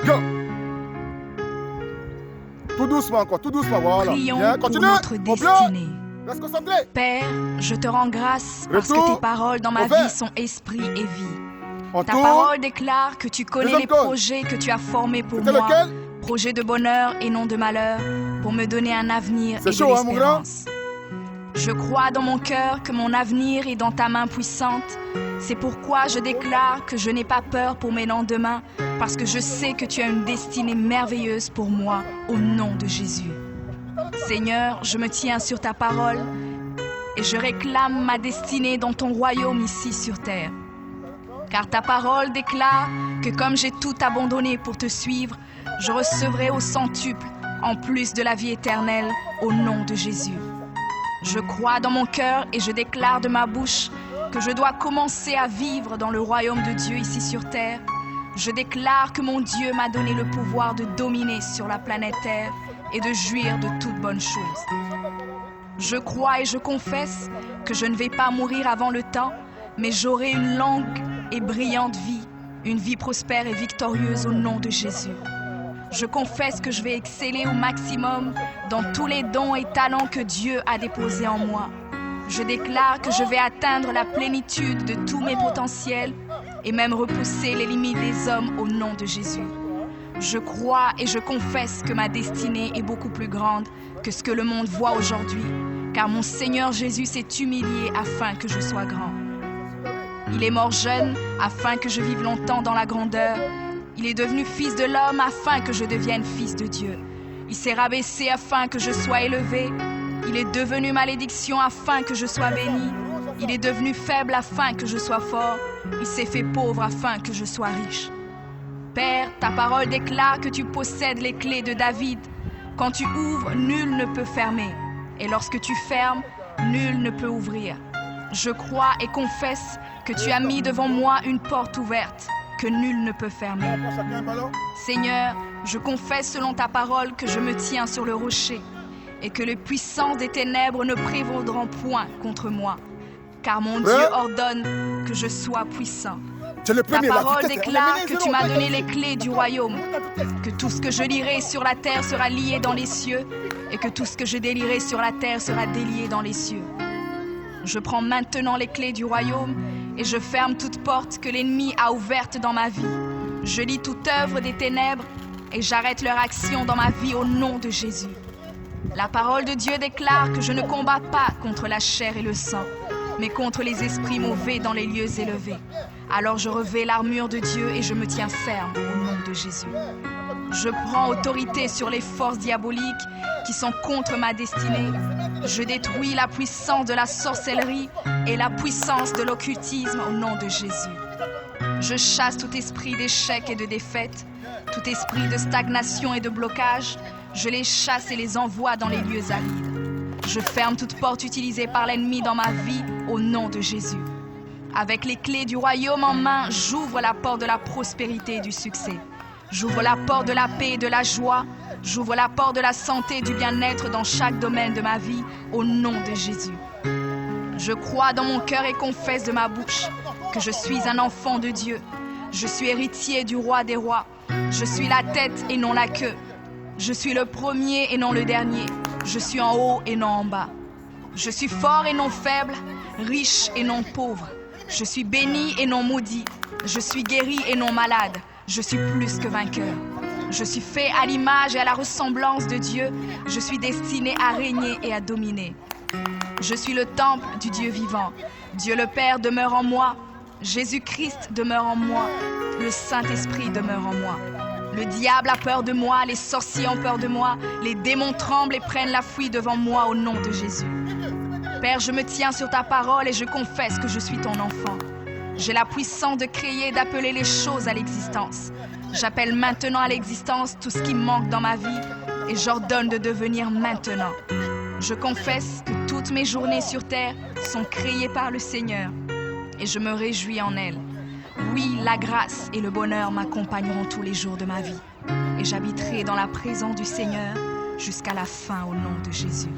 Go. Tout doucement encore, tout doucement, voilà. Prions Bien, pour continue. notre Au blanc. destinée. Reste concentré. Père, je te rends grâce parce Retour. que tes paroles dans ma Au vert. vie sont esprit et vie. On Ta tourne. parole déclare que tu connais Deuxième les code. projets que tu as formés pour C'était moi, lequel? projets de bonheur et non de malheur, pour me donner un avenir C'est et chaud, de hein, mon grand? l'espérance. Je crois dans mon cœur que mon avenir est dans ta main puissante. C'est pourquoi je déclare que je n'ai pas peur pour mes lendemains, parce que je sais que tu as une destinée merveilleuse pour moi, au nom de Jésus. Seigneur, je me tiens sur ta parole et je réclame ma destinée dans ton royaume ici sur terre. Car ta parole déclare que comme j'ai tout abandonné pour te suivre, je recevrai au centuple, en plus de la vie éternelle, au nom de Jésus. Je crois dans mon cœur et je déclare de ma bouche que je dois commencer à vivre dans le royaume de Dieu ici sur terre. Je déclare que mon Dieu m'a donné le pouvoir de dominer sur la planète Terre et de jouir de toutes bonnes choses. Je crois et je confesse que je ne vais pas mourir avant le temps, mais j'aurai une longue et brillante vie, une vie prospère et victorieuse au nom de Jésus. Je confesse que je vais exceller au maximum dans tous les dons et talents que Dieu a déposés en moi. Je déclare que je vais atteindre la plénitude de tous mes potentiels et même repousser les limites des hommes au nom de Jésus. Je crois et je confesse que ma destinée est beaucoup plus grande que ce que le monde voit aujourd'hui, car mon Seigneur Jésus s'est humilié afin que je sois grand. Il est mort jeune afin que je vive longtemps dans la grandeur. Il est devenu fils de l'homme afin que je devienne fils de Dieu. Il s'est rabaissé afin que je sois élevé. Il est devenu malédiction afin que je sois béni. Il est devenu faible afin que je sois fort. Il s'est fait pauvre afin que je sois riche. Père, ta parole déclare que tu possèdes les clés de David. Quand tu ouvres, nul ne peut fermer. Et lorsque tu fermes, nul ne peut ouvrir. Je crois et confesse que tu as mis devant moi une porte ouverte que nul ne peut fermer. Seigneur, je confesse selon ta parole que je me tiens sur le rocher et que les puissances des ténèbres ne prévaudront point contre moi, car mon Dieu ordonne que je sois puissant. Ta parole déclare que tu m'as donné les clés du royaume, que tout ce que je lirai sur la terre sera lié dans les cieux et que tout ce que je délierai sur la terre sera délié dans les cieux. Je prends maintenant les clés du royaume et je ferme toute porte que l'ennemi a ouverte dans ma vie. Je lis toute œuvre des ténèbres et j'arrête leur action dans ma vie au nom de Jésus. La parole de Dieu déclare que je ne combats pas contre la chair et le sang, mais contre les esprits mauvais dans les lieux élevés. Alors je revêts l'armure de Dieu et je me tiens ferme au nom de Jésus. Je prends autorité sur les forces diaboliques qui sont contre ma destinée. Je détruis la puissance de la sorcellerie et la puissance de l'occultisme au nom de Jésus. Je chasse tout esprit d'échec et de défaite, tout esprit de stagnation et de blocage. Je les chasse et les envoie dans les lieux arides. Je ferme toute porte utilisée par l'ennemi dans ma vie au nom de Jésus. Avec les clés du royaume en main, j'ouvre la porte de la prospérité et du succès. J'ouvre la porte de la paix et de la joie. J'ouvre la porte de la santé et du bien-être dans chaque domaine de ma vie, au nom de Jésus. Je crois dans mon cœur et confesse de ma bouche que je suis un enfant de Dieu. Je suis héritier du roi des rois. Je suis la tête et non la queue. Je suis le premier et non le dernier. Je suis en haut et non en bas. Je suis fort et non faible, riche et non pauvre. Je suis béni et non maudit. Je suis guéri et non malade. Je suis plus que vainqueur. Je suis fait à l'image et à la ressemblance de Dieu. Je suis destiné à régner et à dominer. Je suis le temple du Dieu vivant. Dieu le Père demeure en moi. Jésus-Christ demeure en moi. Le Saint-Esprit demeure en moi. Le diable a peur de moi, les sorciers ont peur de moi, les démons tremblent et prennent la fuite devant moi au nom de Jésus. Père, je me tiens sur ta parole et je confesse que je suis ton enfant. J'ai la puissance de créer et d'appeler les choses à l'existence. J'appelle maintenant à l'existence tout ce qui manque dans ma vie et j'ordonne de devenir maintenant. Je confesse que toutes mes journées sur terre sont créées par le Seigneur et je me réjouis en elles. Oui, la grâce et le bonheur m'accompagneront tous les jours de ma vie et j'habiterai dans la présence du Seigneur jusqu'à la fin au nom de Jésus.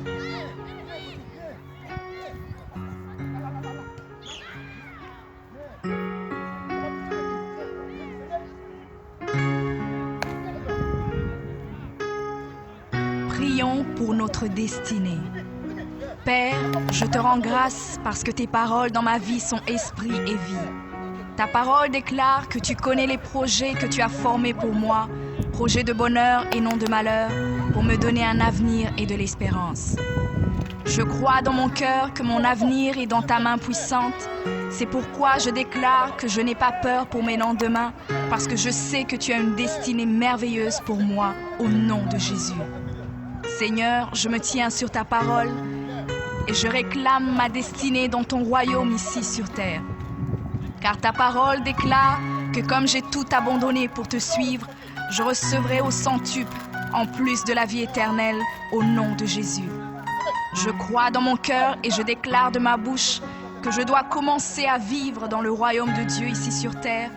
pour notre destinée. Père, je te rends grâce parce que tes paroles dans ma vie sont esprit et vie. Ta parole déclare que tu connais les projets que tu as formés pour moi, projets de bonheur et non de malheur, pour me donner un avenir et de l'espérance. Je crois dans mon cœur que mon avenir est dans ta main puissante. C'est pourquoi je déclare que je n'ai pas peur pour mes lendemains, parce que je sais que tu as une destinée merveilleuse pour moi, au nom de Jésus. Seigneur, je me tiens sur ta parole et je réclame ma destinée dans ton royaume ici sur terre. Car ta parole déclare que comme j'ai tout abandonné pour te suivre, je recevrai au centuple, en plus de la vie éternelle, au nom de Jésus. Je crois dans mon cœur et je déclare de ma bouche que je dois commencer à vivre dans le royaume de Dieu ici sur terre.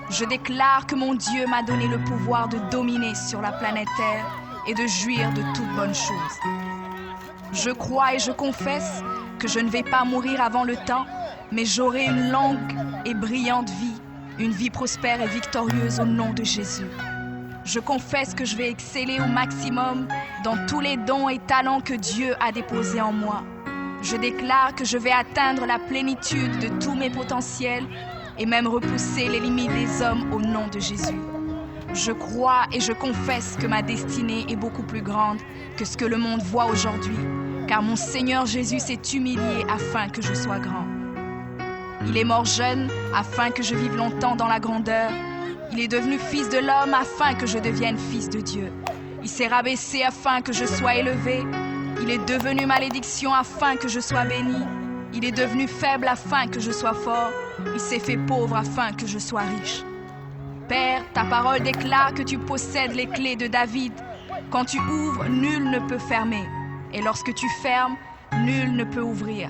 Je déclare que mon Dieu m'a donné le pouvoir de dominer sur la planète Terre et de jouir de toutes bonnes choses. Je crois et je confesse que je ne vais pas mourir avant le temps, mais j'aurai une longue et brillante vie, une vie prospère et victorieuse au nom de Jésus. Je confesse que je vais exceller au maximum dans tous les dons et talents que Dieu a déposés en moi. Je déclare que je vais atteindre la plénitude de tous mes potentiels et même repousser les limites des hommes au nom de Jésus. Je crois et je confesse que ma destinée est beaucoup plus grande que ce que le monde voit aujourd'hui, car mon Seigneur Jésus s'est humilié afin que je sois grand. Il est mort jeune afin que je vive longtemps dans la grandeur. Il est devenu fils de l'homme afin que je devienne fils de Dieu. Il s'est rabaissé afin que je sois élevé. Il est devenu malédiction afin que je sois béni. Il est devenu faible afin que je sois fort. Il s'est fait pauvre afin que je sois riche. Père, ta parole déclare que tu possèdes les clés de David. Quand tu ouvres, nul ne peut fermer. Et lorsque tu fermes, nul ne peut ouvrir.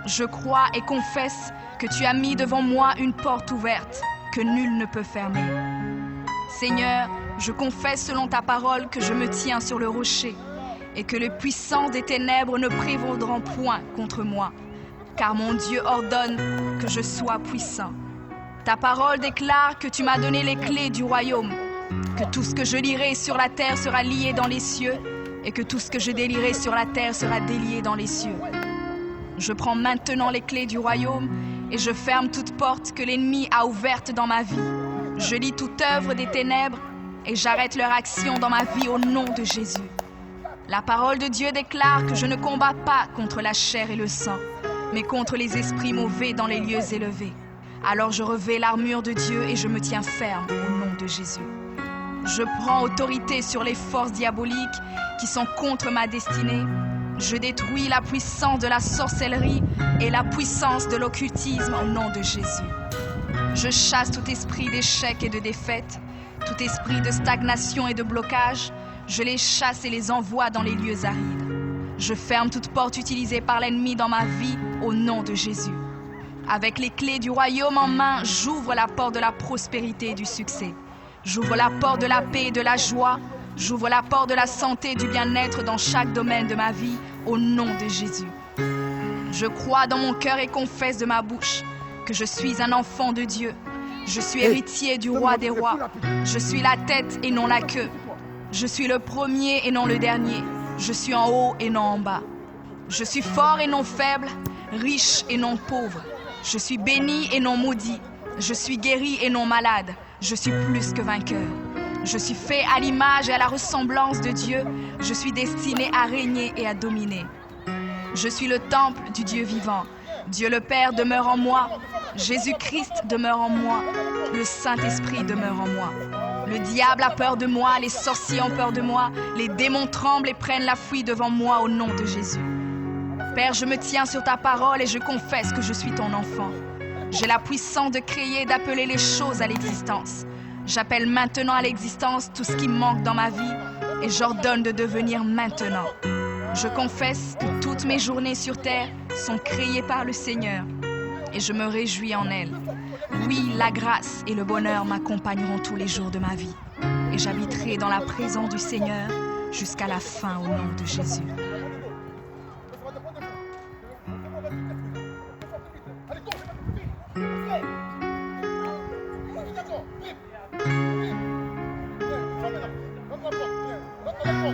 Je crois et confesse que tu as mis devant moi une porte ouverte que nul ne peut fermer. Seigneur, je confesse selon ta parole que je me tiens sur le rocher et que les puissances des ténèbres ne prévaudront point contre moi, car mon Dieu ordonne que je sois puissant. Ta parole déclare que tu m'as donné les clés du royaume, que tout ce que je lierai sur la terre sera lié dans les cieux et que tout ce que je délierai sur la terre sera délié dans les cieux. Je prends maintenant les clés du royaume et je ferme toute porte que l'ennemi a ouverte dans ma vie. Je lis toute œuvre des ténèbres et j'arrête leur action dans ma vie au nom de Jésus. La parole de Dieu déclare que je ne combats pas contre la chair et le sang, mais contre les esprits mauvais dans les lieux élevés. Alors je revêts l'armure de Dieu et je me tiens ferme au nom de Jésus. Je prends autorité sur les forces diaboliques qui sont contre ma destinée. Je détruis la puissance de la sorcellerie et la puissance de l'occultisme au nom de Jésus. Je chasse tout esprit d'échec et de défaite, tout esprit de stagnation et de blocage. Je les chasse et les envoie dans les lieux arides. Je ferme toute porte utilisée par l'ennemi dans ma vie au nom de Jésus. Avec les clés du royaume en main, j'ouvre la porte de la prospérité et du succès. J'ouvre la porte de la paix et de la joie. J'ouvre la porte de la santé et du bien-être dans chaque domaine de ma vie, au nom de Jésus. Je crois dans mon cœur et confesse de ma bouche que je suis un enfant de Dieu. Je suis héritier du roi des rois. Je suis la tête et non la queue. Je suis le premier et non le dernier. Je suis en haut et non en bas. Je suis fort et non faible, riche et non pauvre. Je suis béni et non maudit. Je suis guéri et non malade. Je suis plus que vainqueur. Je suis fait à l'image et à la ressemblance de Dieu. Je suis destiné à régner et à dominer. Je suis le temple du Dieu vivant. Dieu le Père demeure en moi. Jésus-Christ demeure en moi. Le Saint-Esprit demeure en moi. Le diable a peur de moi, les sorciers ont peur de moi, les démons tremblent et prennent la fuite devant moi au nom de Jésus. Père, je me tiens sur ta parole et je confesse que je suis ton enfant. J'ai la puissance de créer et d'appeler les choses à l'existence. J'appelle maintenant à l'existence tout ce qui manque dans ma vie et j'ordonne de devenir maintenant. Je confesse que toutes mes journées sur terre sont créées par le Seigneur et je me réjouis en elles. Oui, la grâce et le bonheur m'accompagneront tous les jours de ma vie et j'habiterai dans la présence du Seigneur jusqu'à la fin au nom de Jésus.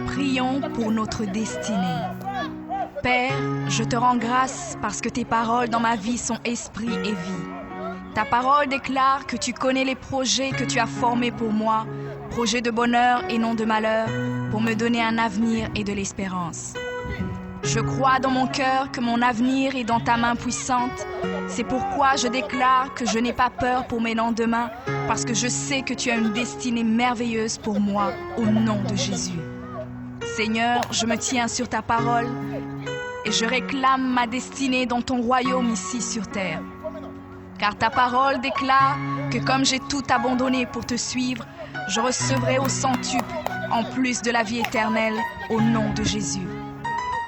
Prie prions pour notre destinée. Père, je te rends grâce parce que tes paroles dans ma vie sont esprit et vie. Ta parole déclare que tu connais les projets que tu as formés pour moi, projets de bonheur et non de malheur, pour me donner un avenir et de l'espérance. Je crois dans mon cœur que mon avenir est dans ta main puissante. C'est pourquoi je déclare que je n'ai pas peur pour mes lendemains, parce que je sais que tu as une destinée merveilleuse pour moi, au nom de Jésus. Seigneur, je me tiens sur ta parole et je réclame ma destinée dans ton royaume ici sur terre. Car ta parole déclare que comme j'ai tout abandonné pour te suivre, je recevrai au centuple, en plus de la vie éternelle, au nom de Jésus.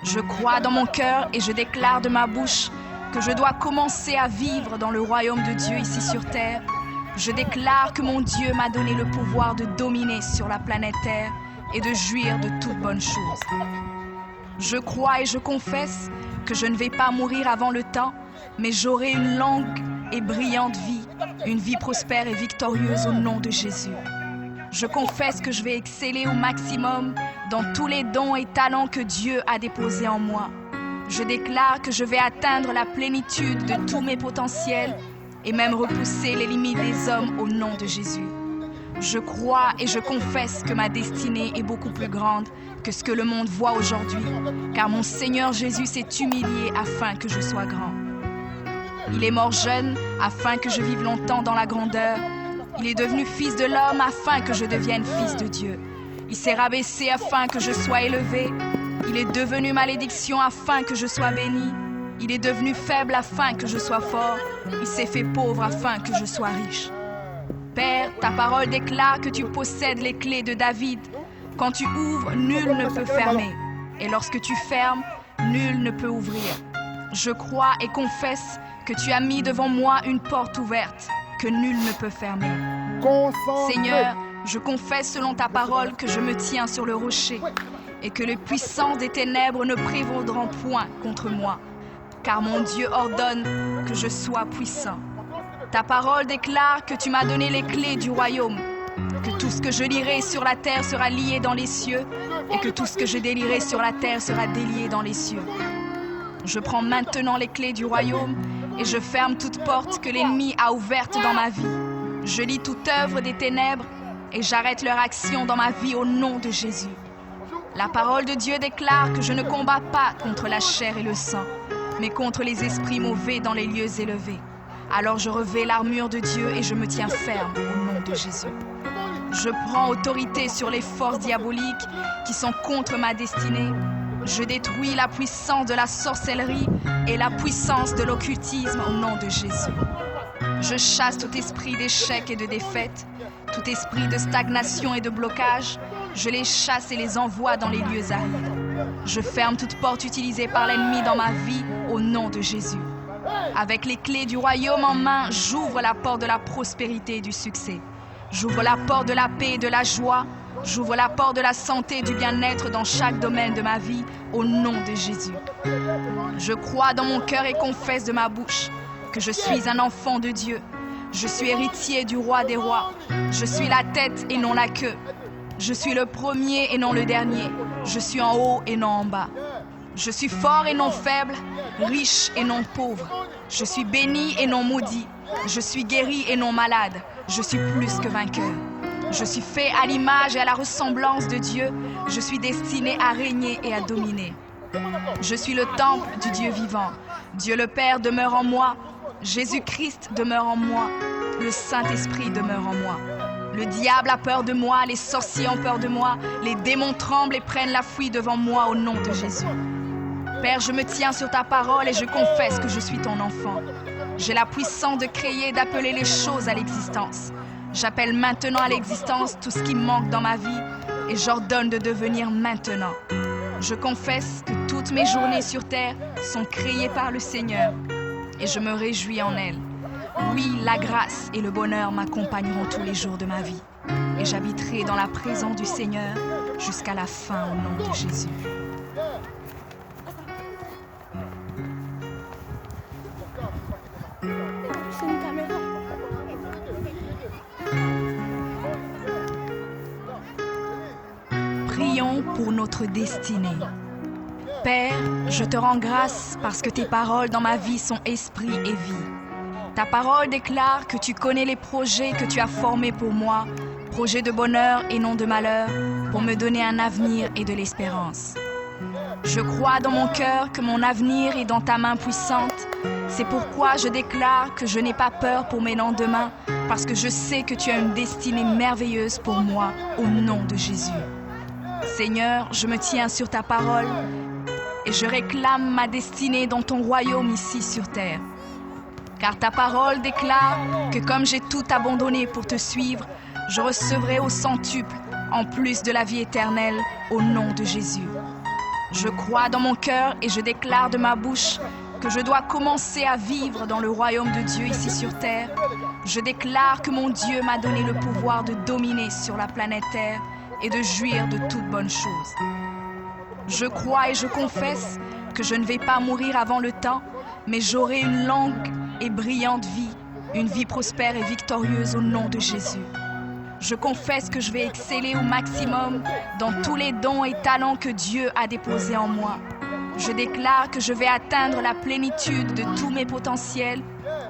Je crois dans mon cœur et je déclare de ma bouche que je dois commencer à vivre dans le royaume de Dieu ici sur terre. Je déclare que mon Dieu m'a donné le pouvoir de dominer sur la planète Terre et de jouir de toutes bonnes choses. Je crois et je confesse que je ne vais pas mourir avant le temps, mais j'aurai une longue et brillante vie, une vie prospère et victorieuse au nom de Jésus. Je confesse que je vais exceller au maximum dans tous les dons et talents que Dieu a déposés en moi. Je déclare que je vais atteindre la plénitude de tous mes potentiels et même repousser les limites des hommes au nom de Jésus. Je crois et je confesse que ma destinée est beaucoup plus grande que ce que le monde voit aujourd'hui, car mon Seigneur Jésus s'est humilié afin que je sois grand. Il est mort jeune afin que je vive longtemps dans la grandeur. Il est devenu fils de l'homme afin que je devienne fils de Dieu. Il s'est rabaissé afin que je sois élevé. Il est devenu malédiction afin que je sois béni. Il est devenu faible afin que je sois fort. Il s'est fait pauvre afin que je sois riche. Père, ta parole déclare que tu possèdes les clés de David. Quand tu ouvres, nul ne peut fermer. Et lorsque tu fermes, nul ne peut ouvrir. Je crois et confesse que tu as mis devant moi une porte ouverte que nul ne peut fermer. Seigneur, je confesse selon ta parole que je me tiens sur le rocher et que les puissances des ténèbres ne prévaudront point contre moi, car mon Dieu ordonne que je sois puissant. Ta parole déclare que tu m'as donné les clés du royaume, que tout ce que je lierai sur la terre sera lié dans les cieux et que tout ce que je délierai sur la terre sera délié dans les cieux. Je prends maintenant les clés du royaume et je ferme toute porte que l'ennemi a ouverte dans ma vie. Je lis toute œuvre des ténèbres et j'arrête leur action dans ma vie au nom de Jésus. La parole de Dieu déclare que je ne combats pas contre la chair et le sang, mais contre les esprits mauvais dans les lieux élevés. Alors je revêts l'armure de Dieu et je me tiens ferme au nom de Jésus. Je prends autorité sur les forces diaboliques qui sont contre ma destinée. Je détruis la puissance de la sorcellerie et la puissance de l'occultisme au nom de Jésus. Je chasse tout esprit d'échec et de défaite, tout esprit de stagnation et de blocage. Je les chasse et les envoie dans les lieux arides. Je ferme toute porte utilisée par l'ennemi dans ma vie au nom de Jésus. Avec les clés du royaume en main, j'ouvre la porte de la prospérité et du succès. J'ouvre la porte de la paix et de la joie. J'ouvre la porte de la santé et du bien-être dans chaque domaine de ma vie, au nom de Jésus. Je crois dans mon cœur et confesse de ma bouche que je suis un enfant de Dieu. Je suis héritier du roi des rois. Je suis la tête et non la queue. Je suis le premier et non le dernier. Je suis en haut et non en bas. Je suis fort et non faible, riche et non pauvre. Je suis béni et non maudit. Je suis guéri et non malade. Je suis plus que vainqueur. Je suis fait à l'image et à la ressemblance de Dieu. Je suis destiné à régner et à dominer. Je suis le temple du Dieu vivant. Dieu le Père demeure en moi. Jésus-Christ demeure en moi. Le Saint-Esprit demeure en moi. Le diable a peur de moi, les sorciers ont peur de moi, les démons tremblent et prennent la fuite devant moi au nom de Jésus. Père, je me tiens sur ta parole et je confesse que je suis ton enfant. J'ai la puissance de créer et d'appeler les choses à l'existence. J'appelle maintenant à l'existence tout ce qui manque dans ma vie et j'ordonne de devenir maintenant. Je confesse que toutes mes journées sur terre sont créées par le Seigneur et je me réjouis en elles. Oui, la grâce et le bonheur m'accompagneront tous les jours de ma vie et j'habiterai dans la présence du Seigneur jusqu'à la fin au nom de Jésus. Prions pour notre destinée. Père, je te rends grâce parce que tes paroles dans ma vie sont esprit et vie. Ta parole déclare que tu connais les projets que tu as formés pour moi, projets de bonheur et non de malheur, pour me donner un avenir et de l'espérance. Je crois dans mon cœur que mon avenir est dans ta main puissante. C'est pourquoi je déclare que je n'ai pas peur pour mes lendemains, parce que je sais que tu as une destinée merveilleuse pour moi, au nom de Jésus. Seigneur, je me tiens sur ta parole et je réclame ma destinée dans ton royaume ici sur terre. Car ta parole déclare que comme j'ai tout abandonné pour te suivre, je recevrai au centuple, en plus de la vie éternelle, au nom de Jésus. Je crois dans mon cœur et je déclare de ma bouche que je dois commencer à vivre dans le royaume de Dieu ici sur terre. Je déclare que mon Dieu m'a donné le pouvoir de dominer sur la planète Terre et de jouir de toutes bonnes choses. Je crois et je confesse que je ne vais pas mourir avant le temps, mais j'aurai une longue et brillante vie, une vie prospère et victorieuse au nom de Jésus. Je confesse que je vais exceller au maximum dans tous les dons et talents que Dieu a déposés en moi. Je déclare que je vais atteindre la plénitude de tous mes potentiels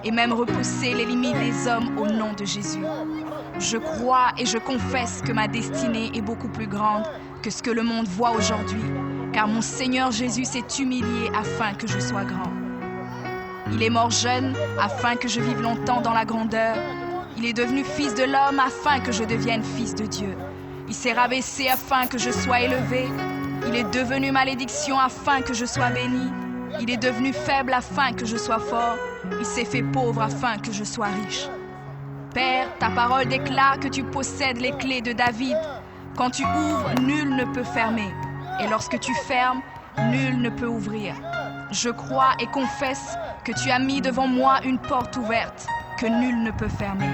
et même repousser les limites des hommes au nom de Jésus. Je crois et je confesse que ma destinée est beaucoup plus grande que ce que le monde voit aujourd'hui, car mon Seigneur Jésus s'est humilié afin que je sois grand. Il est mort jeune afin que je vive longtemps dans la grandeur. Il est devenu fils de l'homme afin que je devienne fils de Dieu. Il s'est rabaissé afin que je sois élevé. Il est devenu malédiction afin que je sois béni. Il est devenu faible afin que je sois fort. Il s'est fait pauvre afin que je sois riche. Père, ta parole déclare que tu possèdes les clés de David. Quand tu ouvres, nul ne peut fermer. Et lorsque tu fermes, nul ne peut ouvrir. Je crois et confesse que tu as mis devant moi une porte ouverte que nul ne peut fermer.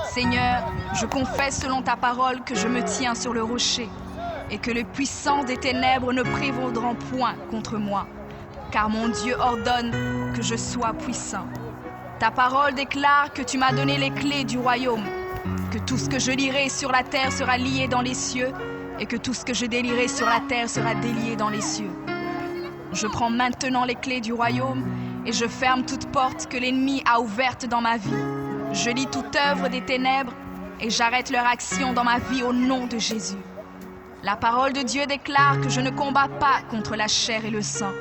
Seigneur, je confesse selon ta parole que je me tiens sur le rocher et que les puissances des ténèbres ne prévaudront point contre moi, car mon Dieu ordonne que je sois puissant. Ta parole déclare que tu m'as donné les clés du royaume, que tout ce que je lirai sur la terre sera lié dans les cieux et que tout ce que je délierai sur la terre sera délié dans les cieux. Je prends maintenant les clés du royaume et je ferme toute porte que l'ennemi a ouverte dans ma vie. Je lis toute œuvre des ténèbres et j'arrête leur action dans ma vie au nom de Jésus. La parole de Dieu déclare que je ne combats pas contre la chair et le sang,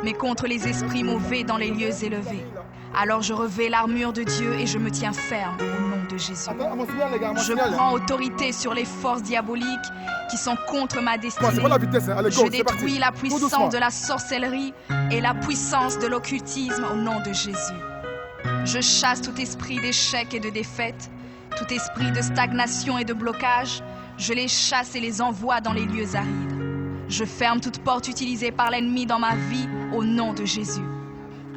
mais contre les esprits mauvais dans les lieux élevés. Alors je revêts l'armure de Dieu et je me tiens ferme au nom de Jésus. Je prends autorité sur les forces diaboliques qui sont contre ma destinée. Je détruis la puissance de la sorcellerie et la puissance de l'occultisme au nom de Jésus. Je chasse tout esprit d'échec et de défaite, tout esprit de stagnation et de blocage. Je les chasse et les envoie dans les lieux arides. Je ferme toute porte utilisée par l'ennemi dans ma vie au nom de Jésus.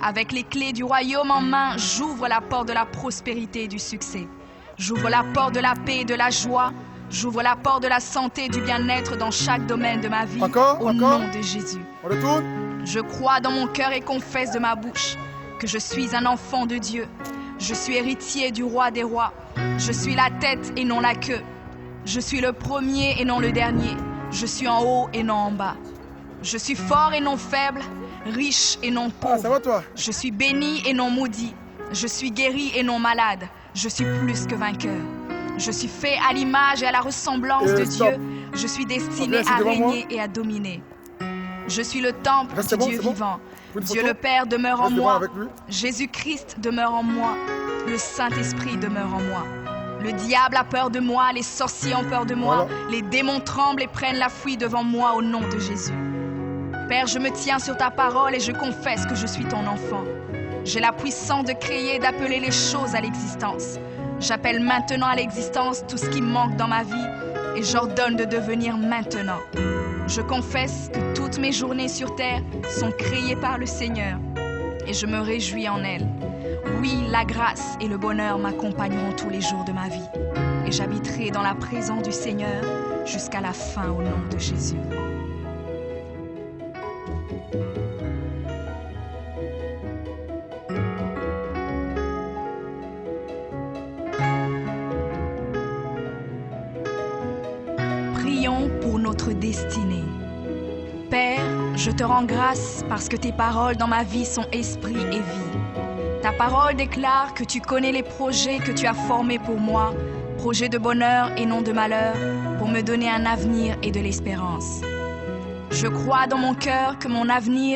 Avec les clés du royaume en main, j'ouvre la porte de la prospérité et du succès. J'ouvre la porte de la paix et de la joie. J'ouvre la porte de la santé et du bien-être dans chaque domaine de ma vie au nom de Jésus. Je crois dans mon cœur et confesse de ma bouche que je suis un enfant de Dieu. Je suis héritier du roi des rois. Je suis la tête et non la queue. Je suis le premier et non le dernier. Je suis en haut et non en bas. Je suis fort et non faible, riche et non pauvre. Je suis béni et non maudit. Je suis guéri et non malade. Je suis plus que vainqueur. Je suis fait à l'image et à la ressemblance de Dieu. Je suis destiné à régner et à dominer. Je suis le temple du Dieu vivant. Dieu le Père demeure en moi. Jésus-Christ demeure en moi. Le Saint-Esprit demeure en moi. Le diable a peur de moi, les sorciers ont peur de moi, les démons tremblent et prennent la fuite devant moi au nom de Jésus. Père, je me tiens sur ta parole et je confesse que je suis ton enfant. J'ai la puissance de créer et d'appeler les choses à l'existence. J'appelle maintenant à l'existence tout ce qui manque dans ma vie et j'ordonne de devenir maintenant. Je confesse que toutes mes journées sur terre sont créées par le Seigneur et je me réjouis en elles. Oui, la grâce et le bonheur m'accompagneront tous les jours de ma vie et j'habiterai dans la présence du Seigneur jusqu'à la fin au nom de Jésus. Prions pour notre destinée. Père, je te rends grâce parce que tes paroles dans ma vie sont esprit et vie. Ta parole déclare que tu connais les projets que tu as formés pour moi, projets de bonheur et non de malheur, pour me donner un avenir et de l'espérance. Je crois dans mon cœur que mon avenir